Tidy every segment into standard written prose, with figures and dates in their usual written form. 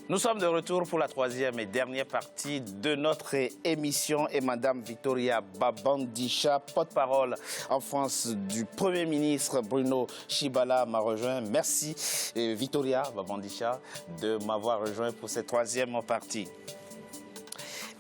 Nous sommes de retour pour la troisième et dernière partie de notre émission et Madame Victoria Babandisha, porte-parole en France du Premier ministre Bruno Tshibala m'a rejoint. Merci Victoria Babandisha de m'avoir rejoint pour cette troisième partie.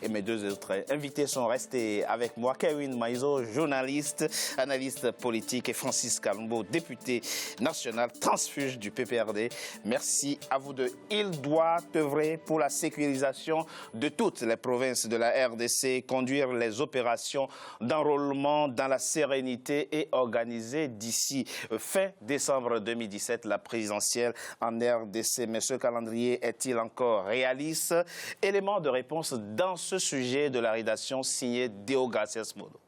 Et mes deux autres invités sont restés avec moi. Kevin Maizo, journaliste, analyste politique, et Francis Kalumbo, député national transfuge du PPRD. Merci à vous deux. Il doit œuvrer pour la sécurisation de toutes les provinces de la RDC, conduire les opérations d'enrôlement dans la sérénité et organiser d'ici fin décembre 2017 la présidentielle en RDC. Mais ce calendrier est-il encore réaliste? Élément de réponse dans ce sujet de la rédaction signée Deo Garcias Modo.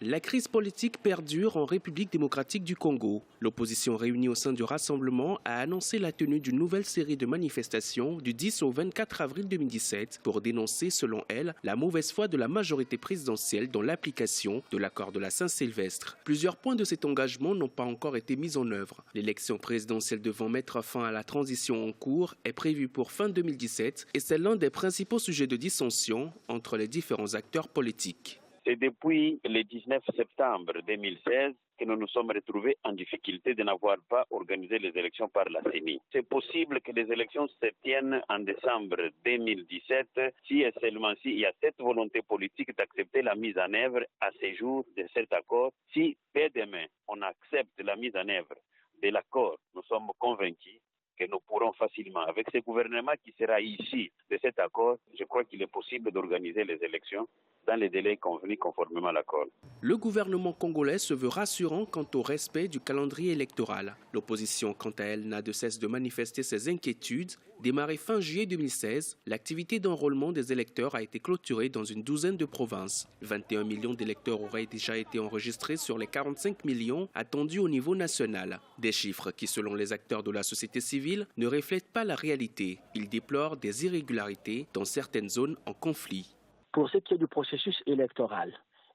La crise politique perdure en République démocratique du Congo. L'opposition réunie au sein du Rassemblement a annoncé la tenue d'une nouvelle série de manifestations du 10 au 24 avril 2017 pour dénoncer, selon elle, la mauvaise foi de la majorité présidentielle dans l'application de l'accord de la Saint-Sylvestre. Plusieurs points de cet engagement n'ont pas encore été mis en œuvre. L'élection présidentielle devant mettre fin à la transition en cours est prévue pour fin 2017 et c'est l'un des principaux sujets de dissension entre les différents acteurs politiques. C'est depuis le 19 septembre 2016 que nous nous sommes retrouvés en difficulté de n'avoir pas organisé les élections par la CENI. C'est possible que les élections se tiennent en décembre 2017 si et seulement s'il y a cette volonté politique d'accepter la mise en œuvre à ce jour de cet accord. Si dès demain on accepte la mise en œuvre de l'accord, nous sommes convaincus que nous pourrons facilement, avec ce gouvernement qui sera issu de cet accord, je crois qu'il est possible d'organiser les élections dans les délais convenus conformément à l'accord. Le gouvernement congolais se veut rassurant quant au respect du calendrier électoral. L'opposition, quant à elle, n'a de cesse de manifester ses inquiétudes. Démarrée fin juillet 2016, l'activité d'enrôlement des électeurs a été clôturée dans une douzaine de provinces. 21 millions d'électeurs auraient déjà été enregistrés sur les 45 millions attendus au niveau national. Des chiffres qui, selon les acteurs de la société civile, ne reflètent pas la réalité. Ils déplorent des irrégularités dans certaines zones en conflit. Pour ce qui est du processus électoral,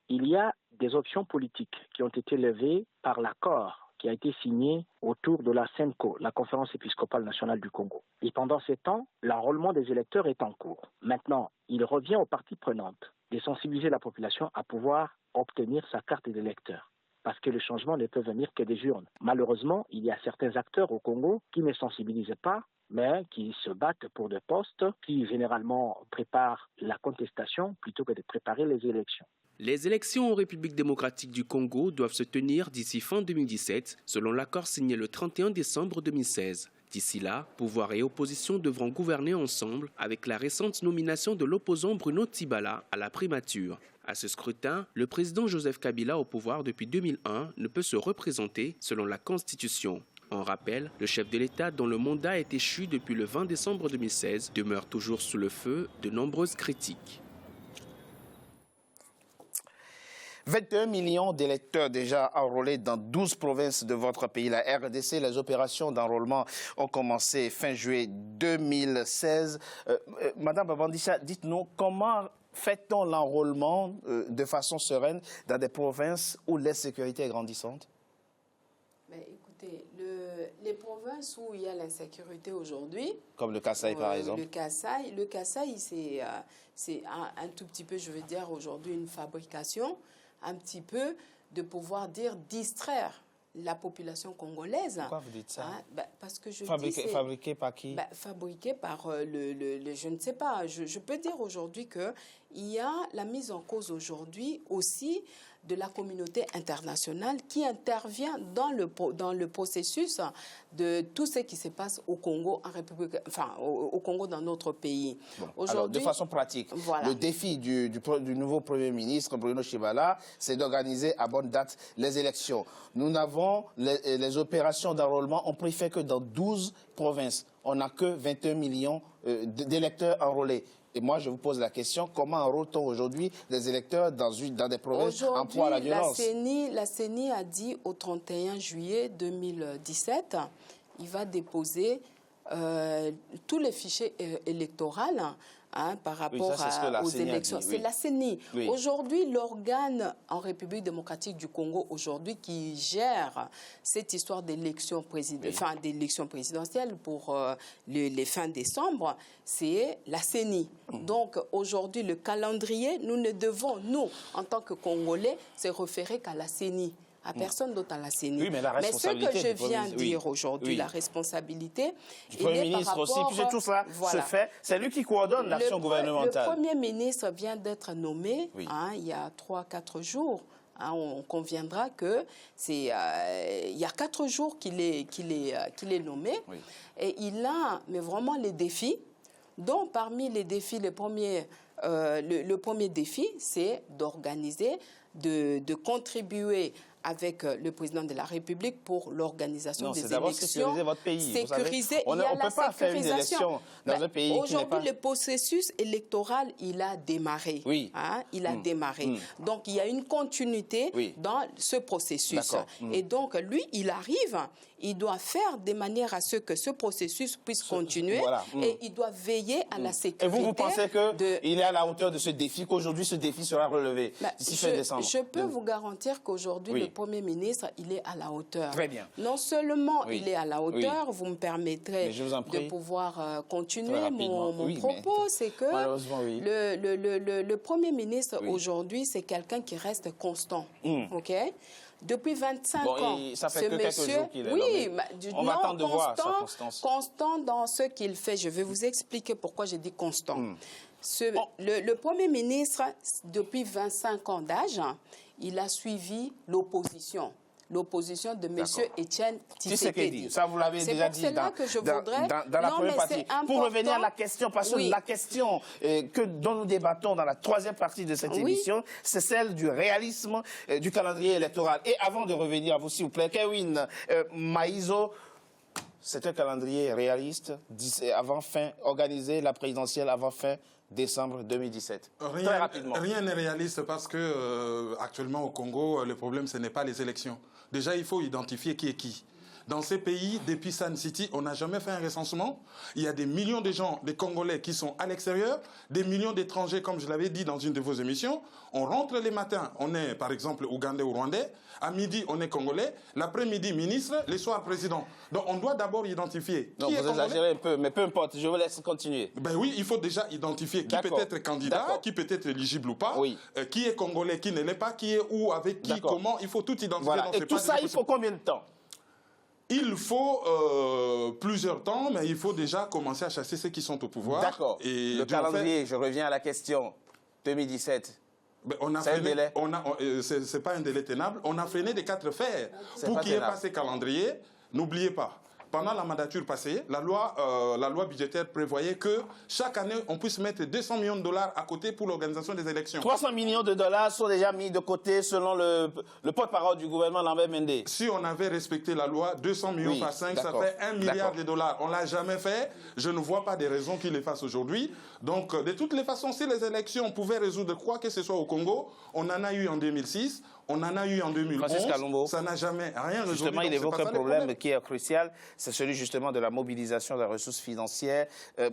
il y a des options politiques qui ont été levées par l'accord qui a été signé autour de la CENCO, la Conférence épiscopale nationale du Congo. Et pendant ce temps, l'enrôlement des électeurs est en cours. Maintenant, il revient aux parties prenantes de sensibiliser la population à pouvoir obtenir sa carte d'électeur. Parce que le changement ne peut venir que des urnes. Malheureusement, il y a certains acteurs au Congo qui ne sensibilisent pas, mais qui se battent pour des postes, qui généralement préparent la contestation plutôt que de préparer les élections. Les élections en République démocratique du Congo doivent se tenir d'ici fin 2017, selon l'accord signé le 31 décembre 2016. D'ici là, pouvoir et opposition devront gouverner ensemble avec la récente nomination de l'opposant Bruno Tshibala à la primature. À ce scrutin, le président Joseph Kabila, au pouvoir depuis 2001, ne peut se représenter selon la Constitution. En rappel, le chef de l'État, dont le mandat est échu depuis le 20 décembre 2016, demeure toujours sous le feu de nombreuses critiques. 21 millions d'électeurs déjà enrôlés dans 12 provinces de votre pays, la RDC. Les opérations d'enrôlement ont commencé fin juillet 2016. Madame Babandisha, dites-nous, comment fait-on l'enrôlement de façon sereine dans des provinces où l'insécurité est grandissante? Écoutez, les provinces où il y a l'insécurité aujourd'hui, comme le Kasaï par exemple. Le Kasaï, c'est un tout petit peu, je veux dire, aujourd'hui une fabrication, un petit peu de pouvoir dire distraire la population congolaise. Pourquoi vous dites ça? Parce que je fabriqué par qui? Fabriqué par je ne sais pas. Je peux dire aujourd'hui qu'il y a la mise en cause aujourd'hui aussi de la communauté internationale qui intervient dans le processus de tout ce qui se passe au Congo, en République, enfin au Congo dans notre pays. Bon, alors, de façon pratique, voilà. Le défi du nouveau Premier ministre Bruno Tshibala, c'est d'organiser à bonne date les élections. Nous avons les opérations d'enrôlement ont pris fait que dans 12 provinces, on n'a que 21 millions d'électeurs enrôlés. Et moi, je vous pose la question, comment enrôle-t-on aujourd'hui des électeurs dans des provinces en proie à la violence? La CENI a dit au 31 juillet 2017, il va déposer tous les fichiers électoraux par rapport aux élections. C'est la CENI. Oui. Aujourd'hui, l'organe en République démocratique du Congo, aujourd'hui, qui gère cette histoire d'élection présidentielle pour les fins décembre, c'est la CENI. Donc, aujourd'hui, le calendrier, nous ne devons, nous, en tant que Congolais, se référer qu'à la CENI. À personne d'autre à la CENI. Oui, mais ce que je viens de dire aujourd'hui, la responsabilité du Premier ministre aussi, puisque tout ça se fait, c'est lui qui coordonne l'action gouvernementale. Le Premier ministre vient d'être nommé il y a 3-4 jours. On conviendra que il y a 4 jours qu'il est nommé. Oui. Et il a vraiment les défis. Donc, parmi les défis, le premier défi, c'est d'organiser, de contribuer avec le président de la République pour l'organisation des élections. Sécuriser votre pays. Sécuriser, on ne peut pas faire une élection dans un pays qui n'est pas... Aujourd'hui, le processus électoral, il a démarré. Oui. Il a démarré. Donc, il y a une continuité dans ce processus. Et donc, lui, il arrive, il doit faire de manière à ce que ce processus puisse continuer et il doit veiller à la sécurité. Et vous pensez qu'il est à la hauteur de ce défi, qu'aujourd'hui, ce défi sera relevé d'ici fin décembre? Je peux vous garantir qu'aujourd'hui, le Premier ministre, il est à la hauteur. Très bien. Non seulement il est à la hauteur, vous me permettrez de pouvoir continuer mon propos, c'est que le Premier ministre aujourd'hui, c'est quelqu'un qui reste constant. OK? Depuis 25 ans, ça fait que quelques jours qu'il est nommé. On va attendre de voir sa constance. Constant dans ce qu'il fait. Je vais vous expliquer pourquoi j'ai dit constant. Le Premier ministre, depuis 25 ans d'âge, il a suivi l'opposition de M. Étienne Tshisekedi. Ça, vous l'avez déjà dit dans la première partie. Pour revenir à la question, parce que la question dont nous débattons dans la troisième partie de cette émission, c'est celle du réalisme du calendrier électoral. Et avant de revenir à vous, s'il vous plaît, Kevin Maïzo, c'est un calendrier réaliste, organiser la présidentielle avant fin décembre 2017. Très rapidement. Rien n'est réaliste parce que actuellement au Congo, le problème, ce n'est pas les élections. Déjà, il faut identifier qui est qui. Dans ces pays, depuis Sun City, on n'a jamais fait un recensement. Il y a des millions de gens, des Congolais qui sont à l'extérieur, des millions d'étrangers, comme je l'avais dit dans une de vos émissions. On rentre les matins, on est par exemple Ougandais ou Rwandais. À midi, on est Congolais. L'après-midi, ministre. Les soirs, président. Donc, on doit d'abord identifier qui est vous exagérez un peu, mais peu importe. Je vous laisse continuer. Ben oui, il faut déjà identifier qui peut être candidat, qui peut être éligible ou pas, qui est Congolais, qui ne l'est pas, qui est où, avec qui, comment. Il faut tout identifier. Voilà. Et tout ça, il faut combien de temps? Il faut plusieurs temps, mais il faut déjà commencer à chasser ceux qui sont au pouvoir. D'accord. Le calendrier, je reviens à la question. 2017. C'est un délai. C'est pas un délai tenable. On a freiné des 4 fers pour qu'il n'y ait pas ces calendriers. N'oubliez pas. Pendant la mandature passée, la loi budgétaire prévoyait que chaque année, on puisse mettre 200 millions de dollars à côté pour l'organisation des élections. 300 millions de dollars sont déjà mis de côté selon le porte-parole du gouvernement, Lambert Mende. Si on avait respecté la loi, 200 millions par 5, ça fait 1 milliard de dollars. On ne l'a jamais fait. Je ne vois pas des raisons qu'il le fasse aujourd'hui. Donc, de toutes les façons, si les élections pouvaient résoudre quoi que ce soit au Congo, on en a eu en 2006. On en a eu en 2011, ça n'a jamais rien résolu. Justement, il évoque un problème qui est crucial, c'est celui justement de la mobilisation des ressources financières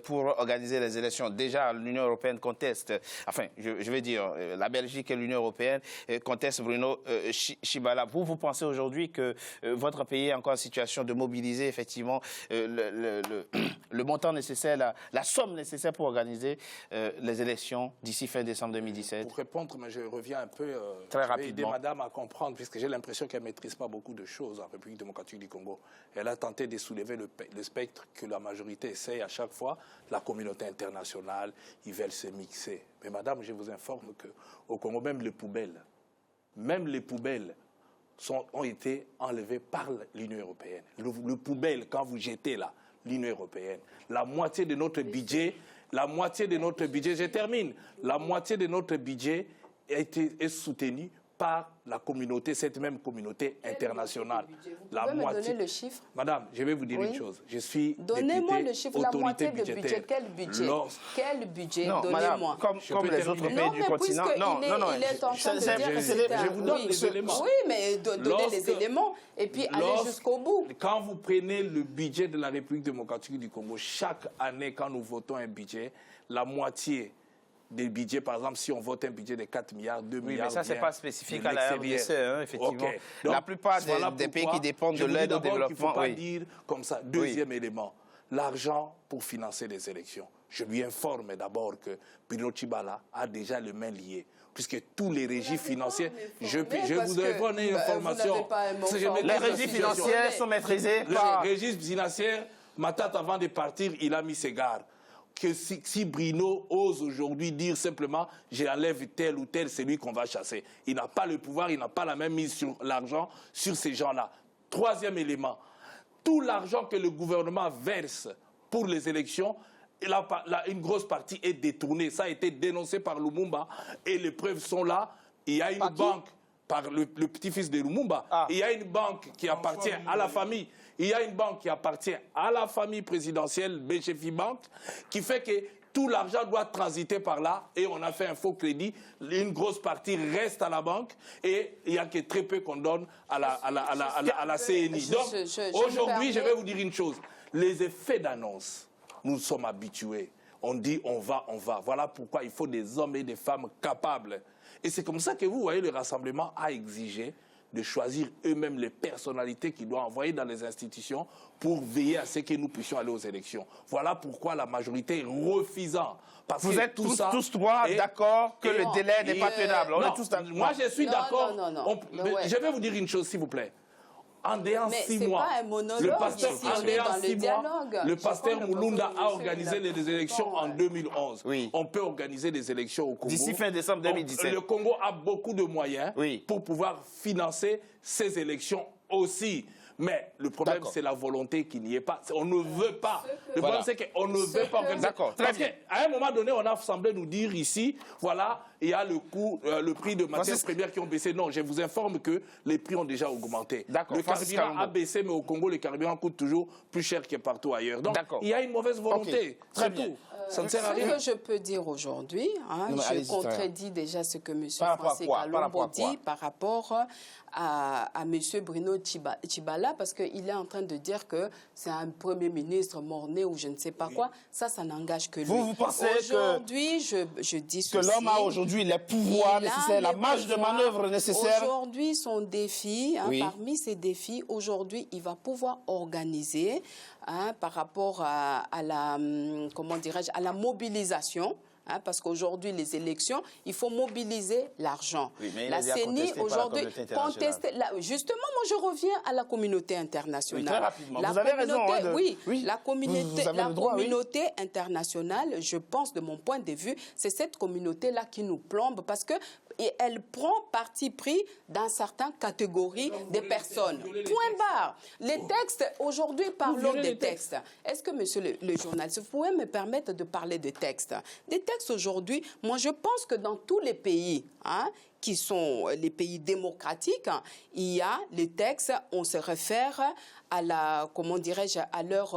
pour organiser les élections. Déjà, l'Union européenne conteste, enfin, je vais dire, la Belgique et l'Union européenne contestent Bruno Tshibala. Vous pensez aujourd'hui que votre pays est encore en situation de mobiliser effectivement le montant nécessaire, la somme nécessaire pour organiser les élections d'ici fin décembre 2017? Pour répondre, mais je reviens un peu très rapidement. Madame à comprendre, puisque j'ai l'impression qu'elle ne maîtrise pas beaucoup de choses en République démocratique du Congo. Elle a tenté de soulever le spectre que la majorité essaie à chaque fois. La communauté internationale, ils veulent se mixer. Mais madame, je vous informe qu'au Congo, même les poubelles ont été enlevées par l'Union européenne. Le poubelle, quand vous jetez là, l'Union européenne, la moitié de notre budget, je termine, la moitié de notre budget est soutenue par la communauté, cette même communauté internationale. Vous pouvez me donner le chiffre? Madame, je vais vous dire une chose. Je suis Donnez-moi le chiffre, la moitié de budgétaire. budget. Quel budget? Quel budget? Non, donnez-moi. Comme les autres pays du continent. Non, il est en train de dire que je vous donne les éléments. Oui, mais donnez les éléments et puis allez jusqu'au bout. Quand vous prenez le budget de la République démocratique du Congo, chaque année, quand nous votons un budget, la moitié des budgets, par exemple, si on vote un budget de 4 milliards, 2 milliards... Oui, mais ça, ce n'est pas spécifique à la RDC, hein, effectivement. Okay. Donc, la plupart des pays qui dépendent de l'aide au développement... Il ne faut pas dire comme ça. Deuxième élément, l'argent pour financer les élections. Je lui informe d'abord que Bruno Tshibala a déjà les mains liées. Puisque tous les régies financiers... Je vous donne une information. Les régies financières sont maîtrisées par... Les régies financières, Matata, avant de partir, il a mis ses gardes. Que si Bruno ose aujourd'hui dire simplement « j'enlève tel ou tel, c'est lui qu'on va chasser ». Il n'a pas le pouvoir, il n'a pas la même mise sur l'argent sur ces gens-là. Troisième élément, tout l'argent que le gouvernement verse pour les élections, une grosse partie est détournée. Ça a été dénoncé par Lumumba et les preuves sont là. Il y a une banque, par le petit-fils de Lumumba, il y a une banque qui appartient à la famille. Il y a une banque qui appartient à la famille présidentielle, BGFI Bank, qui fait que tout l'argent doit transiter par là et on a fait un faux crédit. Une grosse partie reste à la banque et il n'y a que très peu qu'on donne à la CNI. Donc aujourd'hui, je vais vous dire une chose. Les effets d'annonce, nous sommes habitués. On dit on va. Voilà pourquoi il faut des hommes et des femmes capables. Et c'est comme ça que vous voyez le rassemblement a exigé de choisir eux-mêmes les personnalités qu'ils doivent envoyer dans les institutions pour veiller à ce que nous puissions aller aux élections. Voilà pourquoi la majorité est refusant. Parce vous que êtes tous trois d'accord que le délai n'est pas tenable. On est tous d'accord. Moi, je suis d'accord. Je vais vous dire une chose, s'il vous plaît. En déant 6 mois, le pasteur Mulunda a organisé les élections en 2011. Oui. On peut organiser des élections au Congo. D'ici fin décembre 2017. Le Congo a beaucoup de moyens pour pouvoir financer ces élections aussi. Mais le problème, c'est la volonté qu'il n'y ait pas. On ne veut pas. Le problème, c'est qu'on ne veut pas organiser. D'accord, très bien. À un moment donné, on a semblé nous dire ici, voilà, il y a le prix de matières premières qui ont baissé. Non, je vous informe que les prix ont déjà augmenté. Le carburant a baissé, mais au Congo, le carburant coûte toujours plus cher que partout ailleurs. Donc, il y a une mauvaise volonté. C'est tout. Ça ne sert à rien. Ce que je peux dire aujourd'hui, je contredis déjà ce que M. Francis Kalombo dit par rapport à M. Bruno Tshibala, parce qu'il est en train de dire que c'est un Premier ministre mort-né ou je ne sais pas quoi. Ça n'engage que lui. Vous pensez aujourd'hui, je dis que l'homme a aujourd'hui les pouvoirs nécessaires, la marge de manœuvre nécessaire? Aujourd'hui, son défi, parmi ses défis, aujourd'hui, il va pouvoir organiser par rapport à la, comment dirais-je, à la mobilisation. Parce qu'aujourd'hui, les élections, il faut mobiliser l'argent. Oui, la CENI, aujourd'hui, conteste... Justement, moi, je reviens à la communauté internationale. Oui, très rapidement. Vous avez raison. La communauté internationale, je pense, de mon point de vue, c'est cette communauté-là qui nous plombe parce que elle prend parti pris dans certaines catégories de personnes. Point barre. Les textes, aujourd'hui, parlons des textes. Est-ce que, monsieur le journaliste, vous pouvez me permettre de parler de textes? Des textes aujourd'hui, moi je pense que dans tous les pays, qui sont les pays démocratiques, il y a les textes, on se réfère à la, comment dirais-je, à leur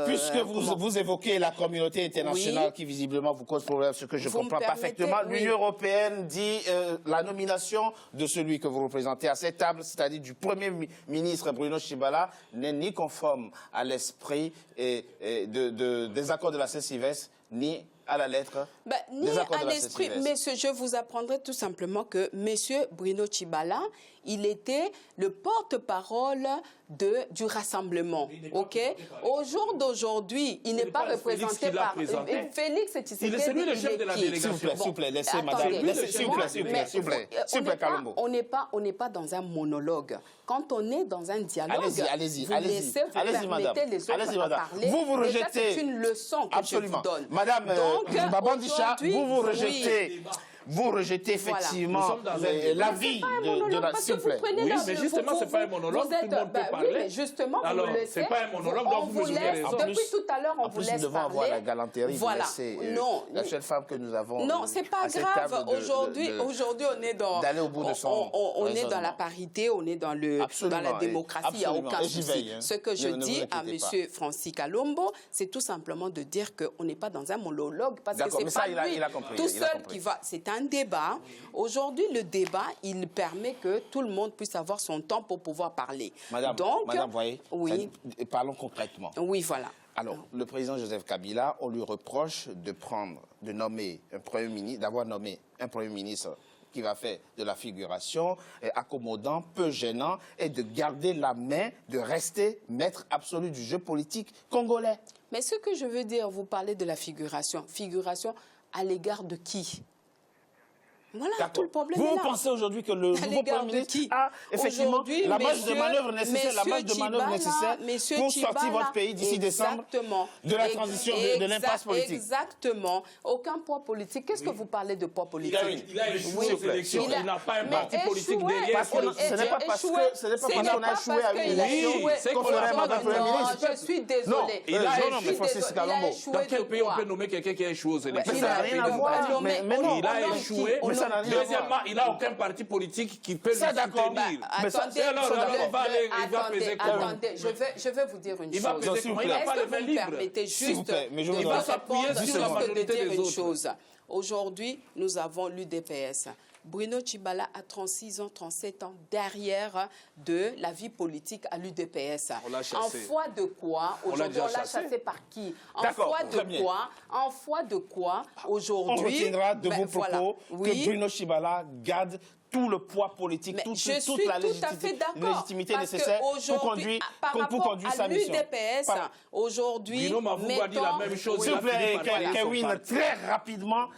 puisque vous évoquez la communauté internationale qui visiblement vous cause problème, ce que je comprends parfaitement, l'Union européenne dit la nomination de celui que vous représentez à cette table, c'est-à-dire du Premier ministre Bruno Tshibala, n'est ni conforme à l'esprit des accords de la Saint-Sylvestre, ni à la lettre ni à l'esprit, mais je vous apprendrai tout simplement que M. Bruno Tshibala, il était le porte-parole du rassemblement. Au jour d'aujourd'hui, il n'est pas représenté par Félix Tshisekedi. Il est celui le chef de la délégation. S'il vous plaît, laissez madame. S'il vous plaît, Kalombo. On n'est pas dans un monologue. Quand on est dans un dialogue, allez-y, vous permettez les autres à parler. Vous rejetez. C'est une leçon que je vous donne. Madame Babandisha, vous rejetez. vous rejetez Voilà. effectivement Nous sommes dans un l'avis de la... Parce S'il que vous vous plaît. prenez Oui, la- mais justement, c'est pas un monologue, tout le monde peut parler. Oui, mais justement, Alors, vous le c'est laissez. pas un monologue, donc vous avez raison. Depuis tout à l'heure, on En vous plus, laisse nous devons parler. avoir la galanterie Voilà. de laisser Non, la seule femme que nous avons. non, c'est pas à cette grave. table de- Aujourd'hui, on est dans d'aller au bout de son on est dans raisonnement. la parité, on est dans le Absolument, dans la démocratie. Il n'y a absolument. aucun Et j'y souci. veille, hein. Ce que je Ne vous dis à inquiétez pas. Monsieur Francis Kalombo, c'est tout simplement de dire qu'on n'est pas dans un monologue parce que D'accord, c'est mais pas ça, il a- lui il a compris, tout il a seul compris. qui va. C'est un débat. Aujourd'hui, le débat, il permet que tout le monde puisse avoir son temps pour pouvoir parler. Madame, Donc, Madame, voyez, oui, parlons concrètement. oui, voilà. Alors, le président Joseph Kabila, on lui reproche de nommer un Premier ministre, d'avoir nommé un Premier ministre qui va faire de la figuration, accommodant, peu gênant, et de garder la main, de rester maître absolu du jeu politique congolais. Mais ce que je veux dire, vous parlez de la figuration. Figuration à l'égard de qui? Voilà, D'accord. tout le problème Vous est là. pensez aujourd'hui que le nouveau l'égard Premier de ministre qui? a effectivement Aujourd'hui, la marge de messieurs- manœuvre nécessaire, la marge de manœuvre Messieurs nécessaire Monsieur pour sortir Tchibala, votre pays d'ici décembre exactement, de la transition, de l'impasse politique? Exactement. Aucun poids politique. Qu'est-ce que vous parlez de poids politique? Il a échoué Oui. aux élections, il n'a pas un Mais parti politique échoué, derrière. Parce que ce n'est pas parce échoué. que- ce n'est pas Ce parce n'est qu'on a pas échoué à parce une qu'il a élection échoué. c'est qu'on ferait un mandat Non, Premier non, ministre. je suis désolée. il a Je échoué, suis mais Francis désolée. Kalombo. Il a échoué Dans de quel pays on quoi? peut nommer quelqu'un qui a échoué aux élections? Mais ça n'a rien à voir. Mais non. Il a échoué. Mais ça n'a rien à voir. Deuxièmement, il n'a aucun parti politique qui peut Ça, le d'accord. soutenir. Mais ça, Attendez, alors, on va aller- il va peser comment? attendez, je vais vous dire une Il va chose. peser comment? Il n'a pas Est-ce les que mains vous me libres. permettez S'il vous juste plaît, mais je de vous vous donne- s'appuyer répondre, sur la juste majorité de dire des une autres. chose. Aujourd'hui, nous avons l'UDPS. Bruno Tchibala a 36 ans, 37 ans derrière de la vie politique à l'UDPS. On l'a En chassé. foi de quoi? On l'a Aujourd'hui, déjà on l'a chassé. chassé par qui? En D'accord, foi très de bien. quoi? En foi de quoi? Aujourd'hui, On retiendra de ben, vos propos voilà. que Oui. Bruno Tchibala garde tout le poids politique, Mais toute je suis la tout à fait d'accord. légitimité Parce que nécessaire pour aujourd'hui, par conduire rapport sa à mission. l'UDPS, aujourd'hui, Bruno Mavungu a dit la même chose. S'il vous plaît, Voilà. Kevin, très rapidement,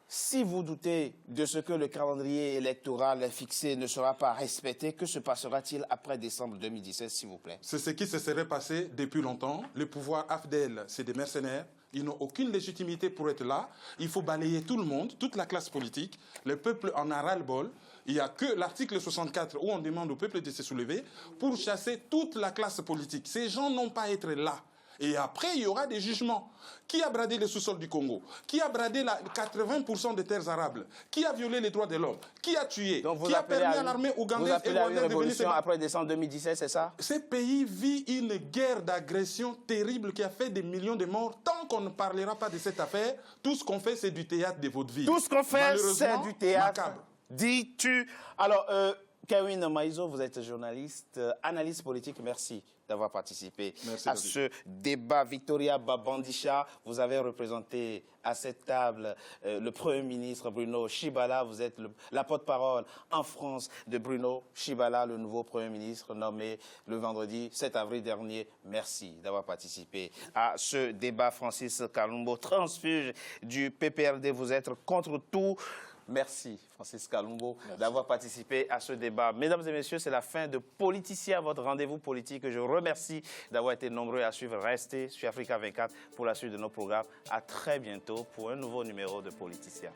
si vous doutez de ce que le calendrier électoral fixé ne sera pas respecté, que se passera-t-il après décembre 2017, s'il vous plaît? C'est ce qui se serait passé depuis longtemps. Le pouvoir AFDEL, c'est des mercenaires. Ils n'ont aucune légitimité pour être là. Il faut balayer tout le monde, toute la classe politique. Le peuple en a ras-le-bol. Il n'y a que l'article 64 où on demande au peuple de se soulever pour chasser toute la classe politique. Ces gens n'ont pas à être là. Et après, il y aura des jugements. Qui a bradé le sous-sol du Congo? Qui a bradé 80% des terres arables? Qui a violé les droits de l'homme? Qui a tué? Donc vous Qui a appelez permis à à l'armée vous ougandaise et appelez à une rwandaise de venir se révolution battre? après décembre 2017, c'est ça? Ce pays vit une guerre d'agression terrible qui a fait des millions de morts. Tant qu'on ne parlera pas de cette affaire, tout ce qu'on fait, c'est du théâtre de votre vie. Tout ce qu'on fait, c'est Malheureusement, du théâtre. macabre. Dis-tu. Alors, Kevin Maïzo, vous êtes journaliste, analyste politique. Merci d'avoir participé Merci, à David. ce débat. Victoria Babandisha, vous avez représenté à cette table le Premier ministre Bruno Tchibala. Vous êtes la porte-parole en France de Bruno Tchibala, le nouveau Premier ministre nommé le vendredi 7 avril dernier. Merci d'avoir participé à ce débat. Francis Kalombo, transfuge du PPRD, vous êtes contre tout. Merci, Francis Kalombo, d'avoir participé à ce débat. Mesdames et messieurs, c'est la fin de Politicien, votre rendez-vous politique. Je remercie d'avoir été nombreux à suivre. Restez sur Africa 24 pour la suite de nos programmes. À très bientôt pour un nouveau numéro de Politicien.